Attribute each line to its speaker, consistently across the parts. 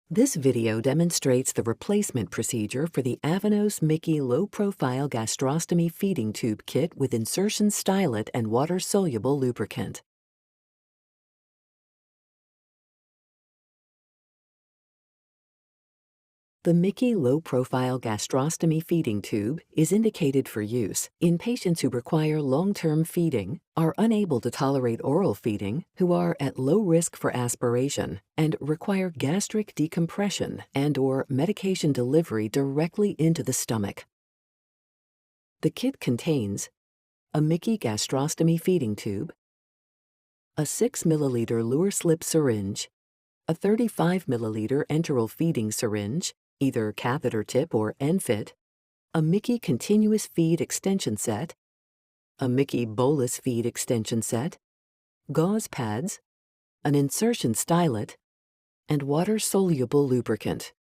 Speaker 1: This video demonstrates the replacement procedure for the Avanos Mickey low-profile gastrostomy feeding tube kit with insertion stylet and water-soluble lubricant. The Mickey low-profile gastrostomy feeding tube is indicated for use in patients who require long-term feeding, are unable to tolerate oral feeding, who are at low risk for aspiration, and require gastric decompression and/or medication delivery directly into the stomach. The kit contains a Mickey gastrostomy feeding tube, a 6 milliliter Lure slip syringe, a 35 milliliter enteral feeding syringe, either catheter tip or ENFit, a Mickey continuous feed extension set, a Mickey bolus feed extension set, gauze pads, an insertion stylet, and water-soluble lubricant.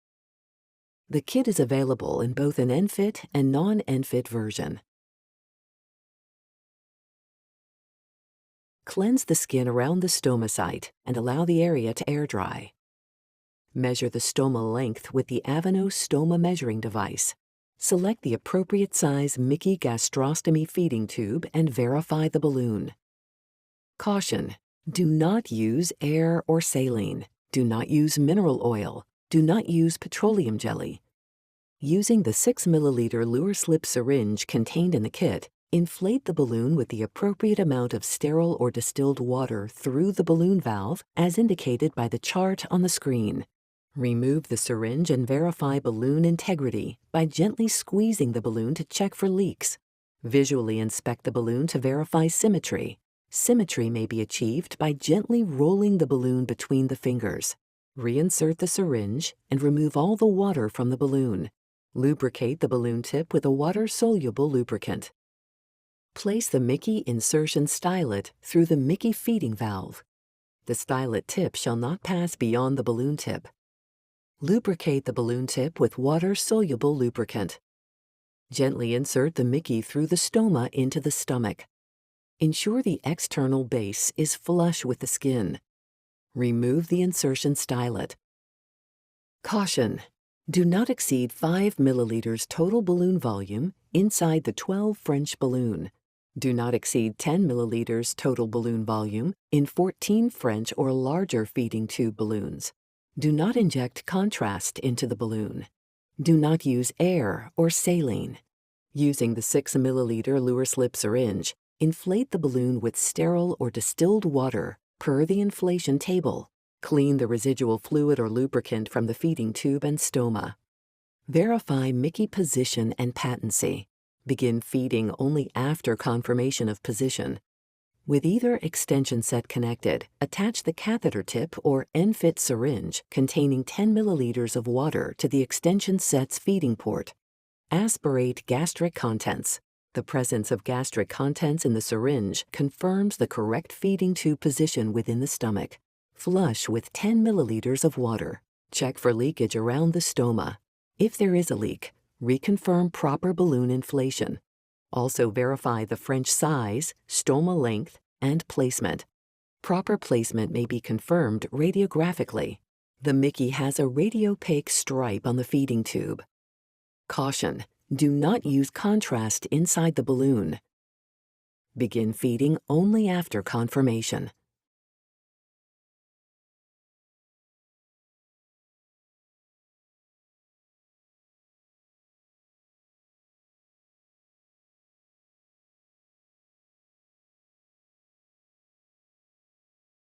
Speaker 1: The kit is available in both an ENFit and non-ENFit version. Cleanse the skin around the stoma site and allow the area to air dry. Measure the stoma length with the Avanos stoma measuring device. Select the appropriate size Mickey gastrostomy feeding tube and verify the balloon. Caution: do not use air or saline. Do not use mineral oil. Do not use petroleum jelly. Using the 6 milliliter Lure slip syringe contained in the kit, inflate the balloon with the appropriate amount of sterile or distilled water through the balloon valve as indicated by the chart on the screen. Remove the syringe and verify balloon integrity by gently squeezing the balloon to check for leaks. Visually inspect the balloon to verify symmetry. Symmetry may be achieved by gently rolling the balloon between the fingers. Reinsert the syringe and remove all the water from the balloon. Lubricate the balloon tip with a water-soluble lubricant. Place the Mickey insertion stylet through the Mickey feeding valve. The stylet tip shall not pass beyond the balloon tip. Lubricate the balloon tip with water-soluble lubricant. Gently insert the Mickey through the stoma into the stomach. Ensure the external base is flush with the skin. Remove the insertion stylet. Caution: do not exceed 5 milliliters total balloon volume inside the 12 French balloon. Do not exceed 10 milliliters total balloon volume in 14 French or larger feeding tube balloons. Do not inject contrast into the balloon. Do not use air or saline. Using the 6 milliliter Lure slip syringe, inflate the balloon with sterile or distilled water per the inflation table. Clean the residual fluid or lubricant from the feeding tube and stoma. Verify Mickey position and patency. Begin feeding only after confirmation of position. With either extension set connected, attach the catheter tip or ENFit syringe containing 10 milliliters of water to the extension set's feeding port. Aspirate gastric contents. The presence of gastric contents in the syringe confirms the correct feeding tube position within the stomach. Flush with 10 milliliters of water. Check for leakage around the stoma. If there is a leak, reconfirm proper balloon inflation. Also verify the French size, stoma length, and placement. Proper placement may be confirmed radiographically. The Mickey has a radiopaque stripe on the feeding tube. Caution: do not use contrast inside the balloon. Begin feeding only after confirmation.